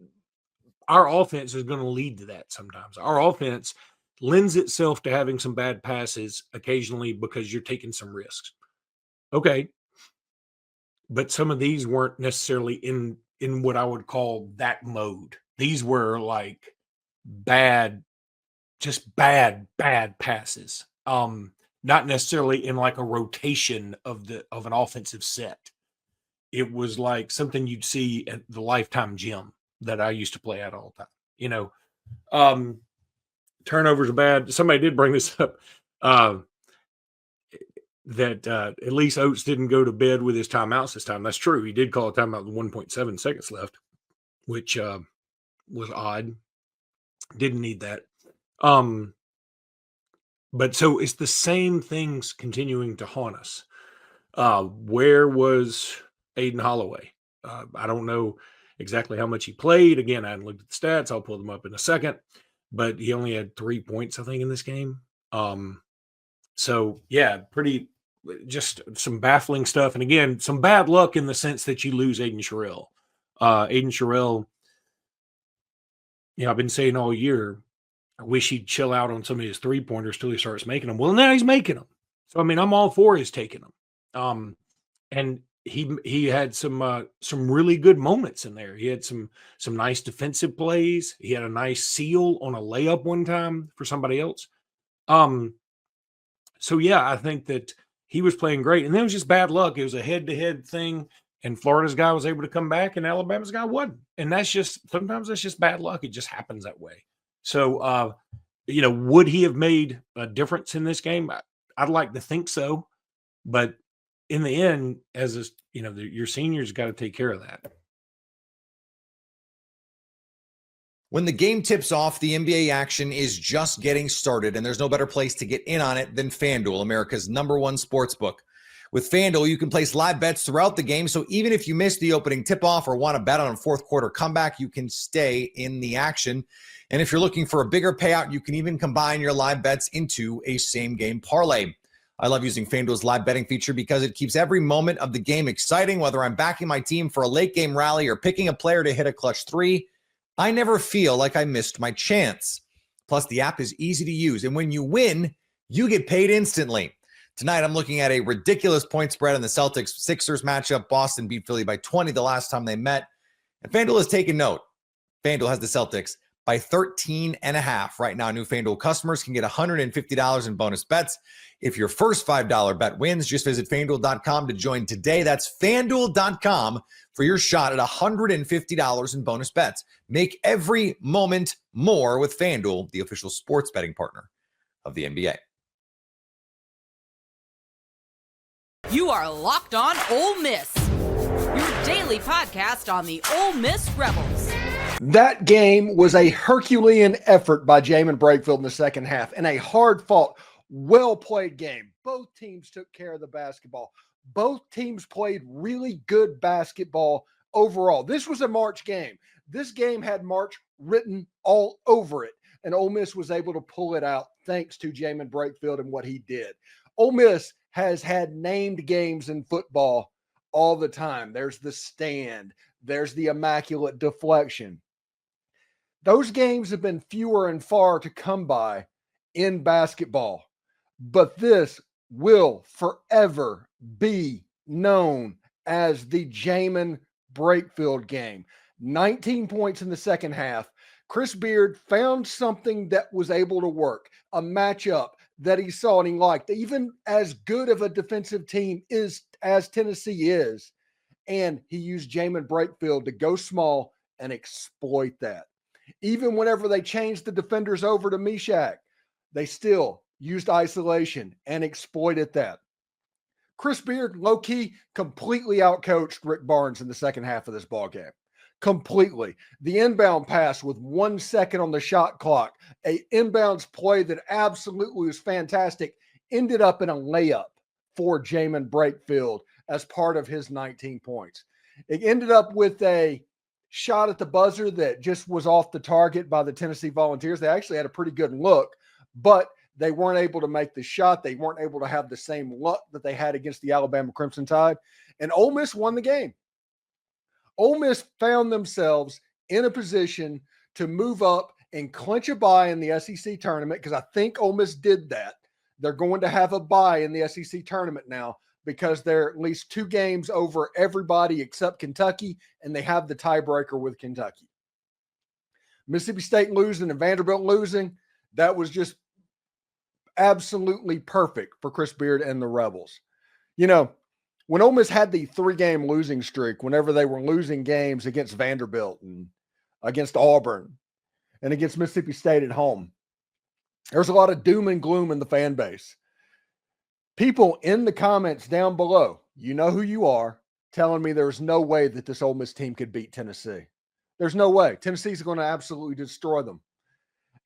Speaker 7: our offense is going to lead to that sometimes. Our offense lends itself to having some bad passes occasionally because you're taking some risks. Okay. But some of these weren't necessarily in what I would call that mode. These were like bad passes. Not necessarily in like a rotation of an offensive set. It was like something you'd see at the Lifetime gym that I used to play at all the time. Turnovers are bad. Somebody did bring this up, that at least Oates didn't go to bed with his timeouts this time. That's true. He did call a timeout with 1.7 seconds left, which was odd. Didn't need that. But so it's the same things continuing to haunt us. Where was Aiden Holloway? I don't know exactly how much he played. Again, I hadn't looked at the stats. I'll pull them up in a second. But he only had 3 points, I think, in this game. So yeah, pretty just some baffling stuff. And again, some bad luck in the sense that you lose Aiden Sherrill. Aiden Sherrill, I've been saying all year, I wish he'd chill out on some of his 3-pointers till he starts making them. Well, now he's making them. So, I mean, I'm all for his taking them. And he had some really good moments in there. He had some nice defensive plays. He had a nice seal on a layup one time for somebody else. So yeah, I think that he was playing great. And then it was just bad luck. It was a head-to-head thing, and Florida's guy was able to come back, and Alabama's guy wasn't. And sometimes that's just bad luck. It just happens that way. So, would he have made a difference in this game? I'd like to think so. But in the end, your seniors got to take care of that.
Speaker 4: When the game tips off, the NBA action is just getting started, and there's no better place to get in on it than FanDuel, America's #1 sportsbook. With FanDuel, you can place live bets throughout the game, so even if you miss the opening tip-off or want to bet on a fourth quarter comeback, you can stay in the action. And if you're looking for a bigger payout, you can even combine your live bets into a same-game parlay. I love using FanDuel's live betting feature because it keeps every moment of the game exciting. Whether I'm backing my team for a late-game rally or picking a player to hit a clutch three, I never feel like I missed my chance. Plus, the app is easy to use, and when you win, you get paid instantly. Tonight, I'm looking at a ridiculous point spread in the Celtics-Sixers matchup. Boston beat Philly by 20 the last time they met, and FanDuel has taken note. FanDuel has the Celtics by 13.5. Right now, new FanDuel customers can get $150 in bonus bets. If your first $5 bet wins, just visit FanDuel.com to join today. That's FanDuel.com for your shot at $150 in bonus bets. Make every moment more with FanDuel, the official sports betting partner of the NBA.
Speaker 1: You are Locked On Ole Miss, your daily podcast on the Ole Miss Rebels.
Speaker 8: That game was a Herculean effort by Jamin Brakefield in the second half, and a hard-fought, well-played game. Both teams took care of the basketball. Both teams played really good basketball overall. This was a March game. This game had March written all over it, and Ole Miss was able to pull it out thanks to Jamin Brakefield and what he did. Ole Miss has had named games in football all the time. There's the stand. There's the immaculate deflection. Those games have been fewer and far to come by in basketball, but this will forever be known as the Jamin Brakefield game. 19 points in the second half. Chris Beard found something that was able to work, a matchup that he saw and he liked, even as good of a defensive team is as Tennessee is. And he used Jamin Brakefield to go small and exploit that. Even whenever they changed the defenders over to Meshack, they still used isolation and exploited that. Chris Beard, low-key, completely outcoached Rick Barnes in the second half of this ballgame. Completely. The inbound pass with 1 second on the shot clock, a inbounds play that absolutely was fantastic, ended up in a layup for Jamin Brakefield as part of his 19 points. It ended up with a shot at the buzzer that just was off the target by the Tennessee Volunteers. They actually had a pretty good look, but they weren't able to make the shot. They weren't able to have the same luck that they had against the Alabama Crimson Tide. And Ole Miss won the game. Ole Miss found themselves in a position to move up and clinch a bye in the SEC tournament, because I think Ole Miss did that. They're going to have a bye in the SEC tournament now because they're at least 2 games over everybody except Kentucky, and they have the tiebreaker with Kentucky. Mississippi State losing and Vanderbilt losing, that was just absolutely perfect for Chris Beard and the Rebels. When Ole Miss had the 3-game losing streak, whenever they were losing games against Vanderbilt and against Auburn and against Mississippi State at home, there's a lot of doom and gloom in the fan base. People in the comments down below, you know who you are, telling me there's no way that this Ole Miss team could beat Tennessee. There's no way. Tennessee's going to absolutely destroy them.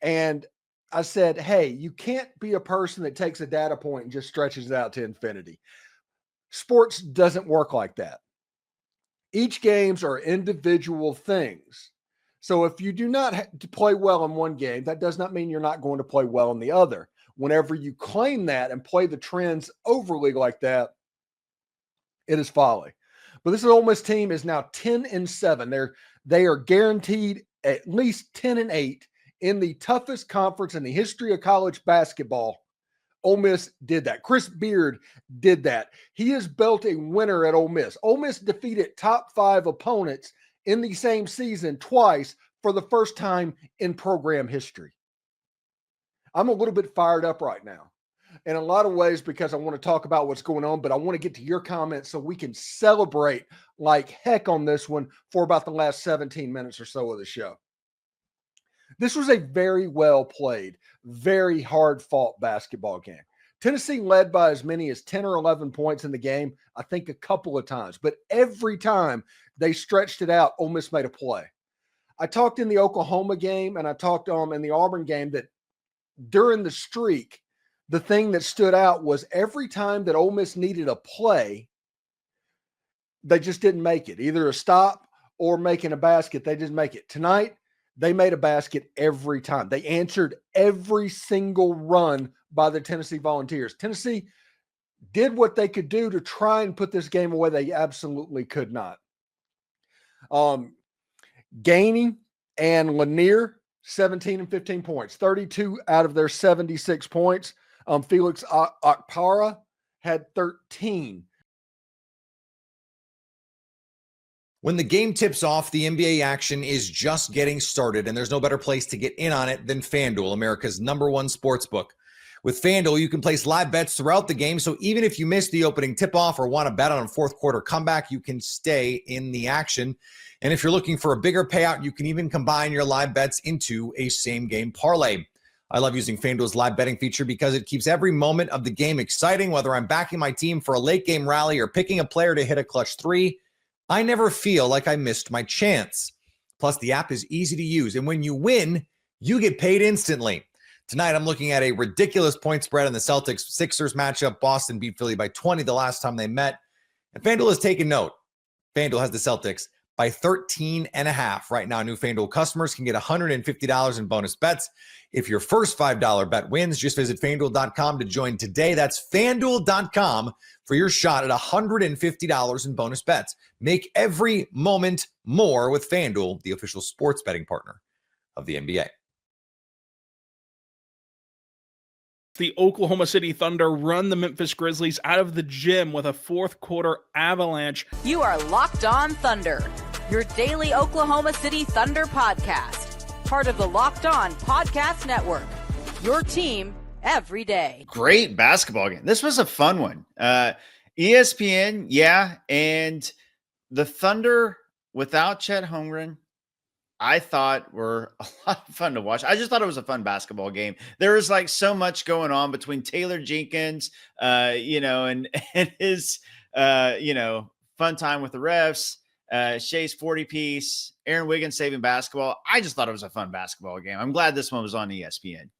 Speaker 8: And I said, hey, you can't be a person that takes a data point and just stretches it out to infinity. Sports doesn't work like that. Each games are individual things. So if you do not play well in one game, that does not mean you're not going to play well in the other. Whenever you claim that and play the trends overly like that, it is folly. But this Ole Miss team is now 10-7. They are guaranteed at least 10-8 in the toughest conference in the history of college basketball. Ole Miss did that. Chris Beard did that. He has built a winner at Ole Miss. Ole Miss defeated top 5 opponents in the same season twice for the first time in program history. I'm a little bit fired up right now in a lot of ways because I want to talk about what's going on, but I want to get to your comments so we can celebrate like heck on this one for about the last 17 minutes or so of the show. This was a very well played, very hard fought basketball game. Tennessee led by as many as 10 or 11 points in the game, I think a couple of times, but every time they stretched it out, Ole Miss made a play. I talked in the Oklahoma game and I talked in the Auburn game that during the streak, the thing that stood out was every time that Ole Miss needed a play, they just didn't make it. Either a stop or making a basket, they didn't make it. Tonight, they made a basket every time. They answered every single run by the Tennessee Volunteers. Tennessee did what they could do to try and put this game away. They absolutely could not. Gainey and Lanier, 17 and 15 points, 32 out of their 76 points. Felix Okpara had 13.
Speaker 4: When the game tips off, the NBA action is just getting started, and there's no better place to get in on it than FanDuel, America's #1 sportsbook. With FanDuel, you can place live bets throughout the game, so even if you miss the opening tip-off or want to bet on a fourth quarter comeback, you can stay in the action. And if you're looking for a bigger payout, you can even combine your live bets into a same-game parlay. I love using FanDuel's live betting feature because it keeps every moment of the game exciting, whether I'm backing my team for a late-game rally or picking a player to hit a clutch three. I never feel like I missed my chance. Plus, the app is easy to use, and when you win, you get paid instantly. Tonight, I'm looking at a ridiculous point spread in the Celtics-Sixers matchup. Boston beat Philly by 20 the last time they met, and FanDuel has taken note. FanDuel has the Celtics by 13.5. Right now, new FanDuel customers can get $150 in bonus bets. If your first $5 bet wins, just visit FanDuel.com to join today. That's FanDuel.com for your shot at $150 in bonus bets. Make every moment more with FanDuel, the official sports betting partner of the NBA.
Speaker 9: The Oklahoma City Thunder run the Memphis Grizzlies out of the gym with a fourth quarter avalanche.
Speaker 1: You are Locked On Thunder, your daily Oklahoma City Thunder podcast. Part of the Locked On Podcast Network, your team every day.
Speaker 10: Great basketball game. This was a fun one. ESPN, yeah, and the Thunder without Chet Holmgren, I thought were a lot of fun to watch. I just thought it was a fun basketball game. There was like so much going on between Taylor Jenkins, and his, fun time with the refs, Shea's 40-piece, Aaron Wiggins saving basketball. I just thought it was a fun basketball game. I'm glad this one was on ESPN.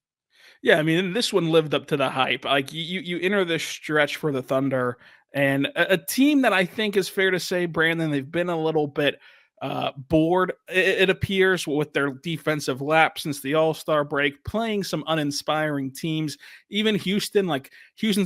Speaker 9: Yeah, I mean, this one lived up to the hype. Like you enter this stretch for the Thunder, and a team that I think is fair to say, Brandon, they've been a little bit bored, it appears, with their defensive lapse since the All-Star break, playing some uninspiring teams. Even Houston's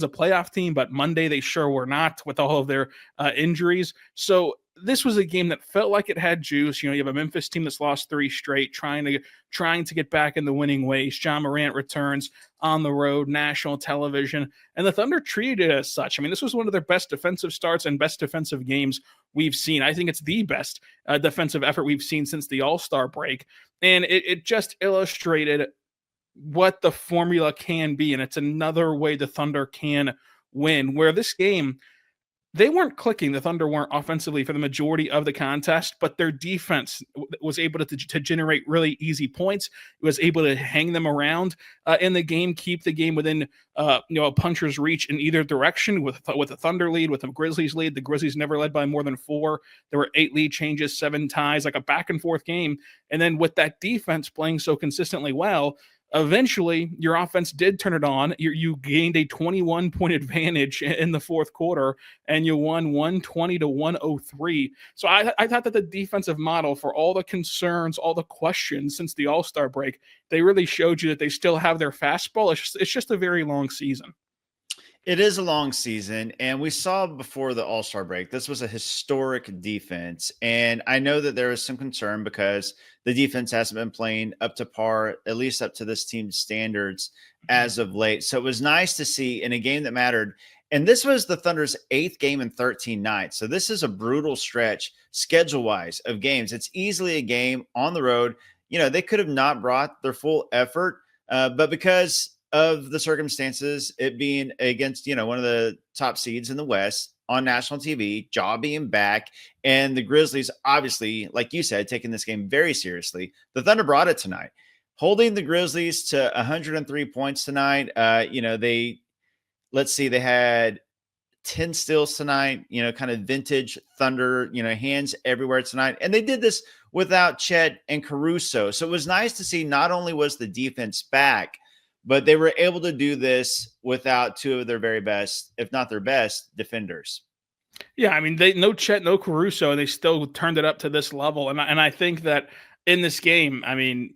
Speaker 9: a playoff team, but Monday they sure were not with all of their injuries. So this was a game that felt like it had juice. You have a Memphis team that's lost 3 straight, trying to get back in the winning ways. Ja Morant returns on the road, national television, and the Thunder treated it as such. I mean, this was one of their best defensive starts and best defensive games we've seen. I think it's the best defensive effort we've seen since the All-Star break, and it just illustrated what the formula can be, and it's another way the Thunder can win, where this game, they weren't clicking. The Thunder weren't offensively for the majority of the contest, but their defense was able to generate really easy points. It was able to hang them around in the game, keep the game within a puncher's reach in either direction with a Thunder lead, with a Grizzlies lead. The Grizzlies never led by more than 4. There were 8 lead changes, 7 ties, like a back and forth game. And then with that defense playing so consistently well, Eventually, your offense did turn it on. You gained a 21-point advantage in the fourth quarter, and you won 120 to 103. So I thought that the defensive model, for all the concerns, all the questions since the All-Star break, they really showed you that they still have their fastball. It's just a very long season.
Speaker 10: It is a long season, and we saw before the All-Star break, this was a historic defense. And I know that there is some concern because the defense hasn't been playing up to par, at least up to this team's standards as of late. So it was nice to see in a game that mattered. And this was the Thunder's 8th game in 13 nights. So this is a brutal stretch schedule-wise of games. It's easily a game on the road. You know, they could have not brought their full effort, but because of the circumstances, it being against, one of the top seeds in the West on national TV, Ja being back, and the Grizzlies, obviously, like you said, taking this game very seriously. The Thunder brought it tonight, holding the Grizzlies to 103 points tonight. They had 10 steals tonight, kind of vintage Thunder, hands everywhere tonight. And they did this without Chet and Caruso. So it was nice to see not only was the defense back, but they were able to do this without two of their very best, if not their best, defenders.
Speaker 9: Yeah, I mean, no Chet, no Caruso, and they still turned it up to this level. And I think that in this game, I mean,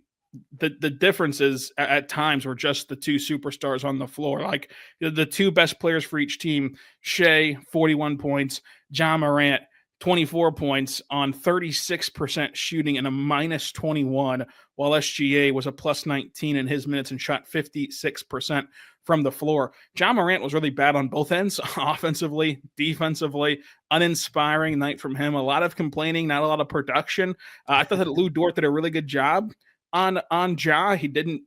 Speaker 9: the differences at times were just the two superstars on the floor. Like the two best players for each team, Shea, 41 points, Ja Morant, 24 points on 36% shooting and a minus 21, while SGA was a plus 19 in his minutes and shot 56% from the floor. Ja Morant was really bad on both ends, offensively, defensively, uninspiring night from him. A lot of complaining, not a lot of production. I thought that Lou Dort did a really good job on Ja.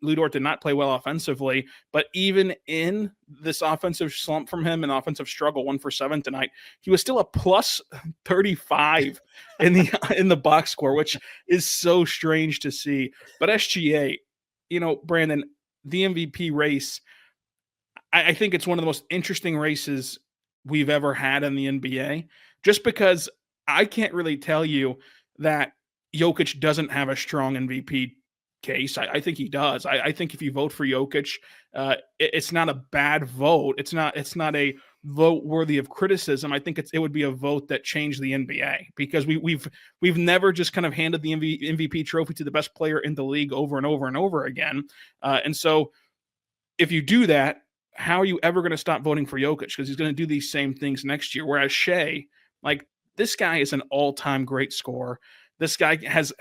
Speaker 9: Lou Dort did not play well offensively, but even in this offensive slump from him and offensive struggle, 1 for 7 tonight, he was still a plus 35 in the box score, which is so strange to see. But SGA, Brandon, the MVP race, I think it's one of the most interesting races we've ever had in the NBA, just because I can't really tell you that Jokic doesn't have a strong MVP case. I think he does. I think if you vote for Jokic, it's not a bad vote. It's not a vote worthy of criticism. I think it would be a vote that changed the NBA, because we've never just kind of handed the MVP trophy to the best player in the league over and over and over again. And so if you do that, how are you ever going to stop voting for Jokic? Because he's going to do these same things next year. Whereas Shea, this guy is an all-time great scorer. This guy has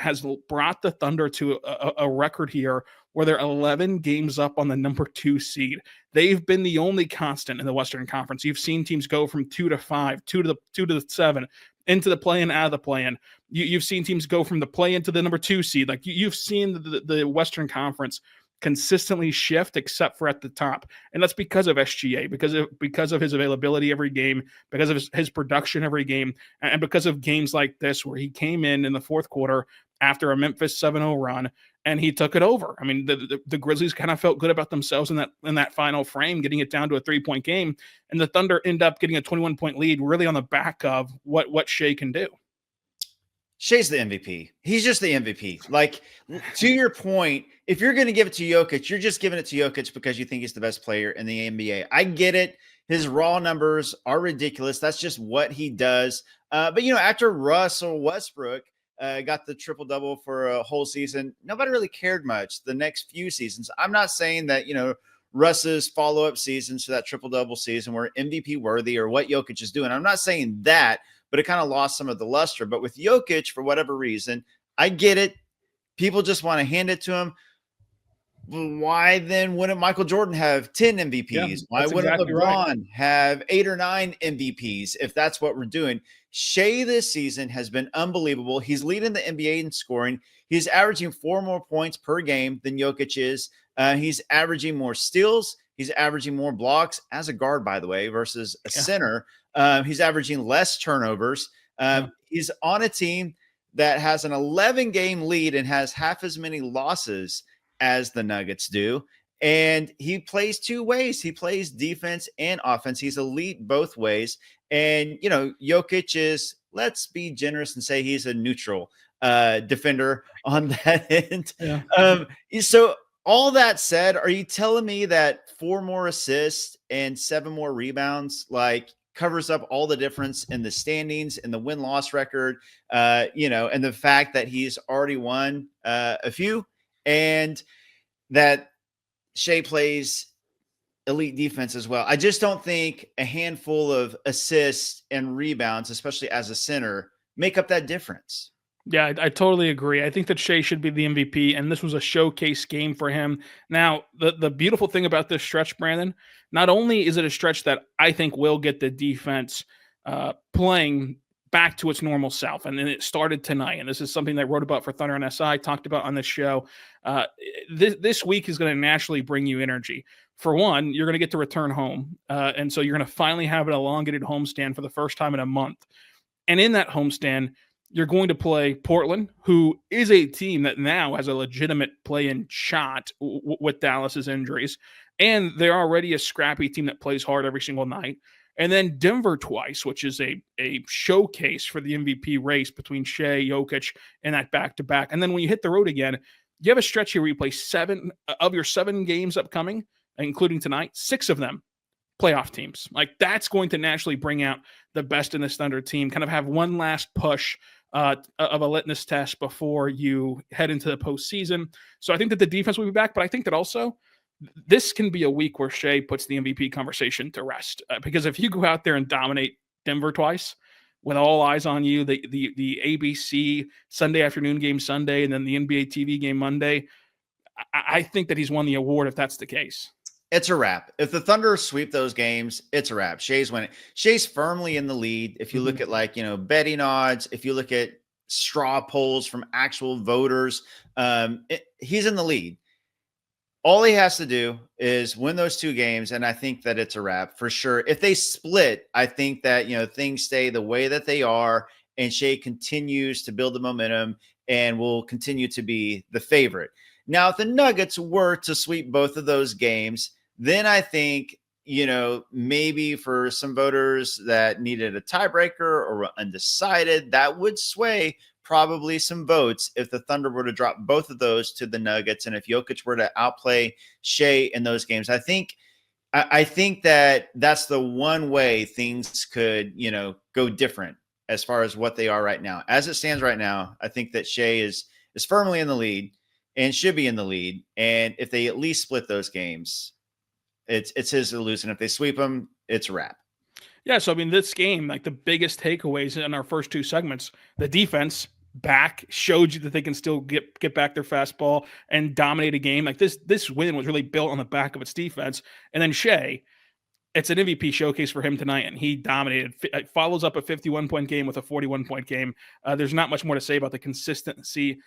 Speaker 9: brought the Thunder to a record here where they're 11 games up on the number 2 seed. They've been the only constant in the Western Conference. You've seen teams go from 2 to 5, 2 to the 7, into the play-in, out of the play-in. You've seen teams go from the play-in to the number 2 seed. You've seen the Western Conference consistently shift, except for at the top, and that's because of SGA, because of his availability every game, because of his production every game, and because of games like this where he came in the fourth quarter after a Memphis 7-0 run and he took it over. I mean, the Grizzlies kind of felt good about themselves in that final frame, getting it down to a 3-point game, and the Thunder end up getting a 21-point lead, really on the back of what Shea can do.
Speaker 10: Shea's the MVP. He's just the MVP. To your point, if you're going to give it to Jokic, you're just giving it to Jokic because you think he's the best player in the NBA. I get it. His raw numbers are ridiculous. That's just what he does. But after Russell Westbrook got the triple-double for a whole season, nobody really cared much the next few seasons. I'm not saying that, Russ's follow-up seasons to that triple-double season were MVP worthy or what Jokic is doing. I'm not saying that, but it kind of lost some of the luster. But with Jokic, for whatever reason, I get it. People just want to hand it to him. Why then wouldn't Michael Jordan have 10 MVPs?
Speaker 9: Yeah,
Speaker 10: Why wouldn't
Speaker 9: exactly
Speaker 10: LeBron
Speaker 9: right.
Speaker 10: have 8 or 9 MVPs if that's what we're doing? Shea this season has been unbelievable. He's leading the NBA in scoring. He's averaging 4 more points per game than Jokic is. He's averaging more steals. He's averaging more blocks as a guard, by the way, versus a center. He's averaging less turnovers. He's on a team that has an 11-game lead and has half as many losses as the Nuggets do. And he plays 2 ways. He plays defense and offense. He's elite both ways. And, Jokic is, let's be generous and say he's a neutral defender on that end.
Speaker 9: Yeah.
Speaker 10: So all that said, are you telling me that 4 more assists and 7 more rebounds covers up all the difference in the standings and the win-loss record, and the fact that he's already won a few, and that Shea plays elite defense as well? I just don't think a handful of assists and rebounds, especially as a center, make up that difference.
Speaker 9: Yeah, I totally agree. I think that Shea should be the MVP, and this was a showcase game for him. Now, the beautiful thing about this stretch, Brandon, not only is it a stretch that I think will get the defense playing back to its normal self, and then it started tonight, and this is something that I wrote about for Thunder and SI, talked about on this show. This week is going to naturally bring you energy. For one, you're going to get to return home, and so you're going to finally have an elongated homestand for the first time in a month. And in that homestand, you're going to play Portland, who is a team that now has a legitimate play-in shot with Dallas's injuries. And they're already a scrappy team that plays hard every single night. And then Denver twice, which is a showcase for the MVP race between Shea, Jokic, and that back-to-back. And then when you hit the road again, you have a stretch here where you play 7 of your 7 games upcoming, including tonight, 6 of them playoff teams. That's going to naturally bring out the best in this Thunder team, kind of have one last push of a litmus test before you head into the postseason. So I think that the defense will be back, but I think that also this can be a week where Shea puts the MVP conversation to rest. Because if you go out there and dominate Denver twice with all eyes on you, the ABC Sunday afternoon game Sunday, and then the NBA TV game Monday, I think that he's won the award if that's the case.
Speaker 10: It's a wrap. If the Thunder sweep those games, it's a wrap. Shea's winning. Shea's firmly in the lead. If you look at betting odds, if you look at straw polls from actual voters, he's in the lead. All he has to do is win those 2 games, and I think that it's a wrap for sure. If they split, I think that things stay the way that they are, and Shea continues to build the momentum and will continue to be the favorite. Now, if the Nuggets were to sweep both of those games, then I think, maybe for some voters that needed a tiebreaker or were undecided, that would sway probably some votes if the Thunder were to drop both of those to the Nuggets, and if Jokic were to outplay Shea in those games. I think that that's the one way things could, go different as far as what they are right now. As it stands right now, I think that Shea is firmly in the lead and should be in the lead. And if they at least split those games, it's his to lose. And if they sweep them, it's a wrap.
Speaker 9: Yeah, so this game, the biggest takeaways in our first 2 segments, the defense back showed you that they can still get back their fastball and dominate a game. This win was really built on the back of its defense. And then Shea, it's an MVP showcase for him tonight, and he dominated. It follows up a 51-point game with a 41-point game. There's not much more to say about the consistency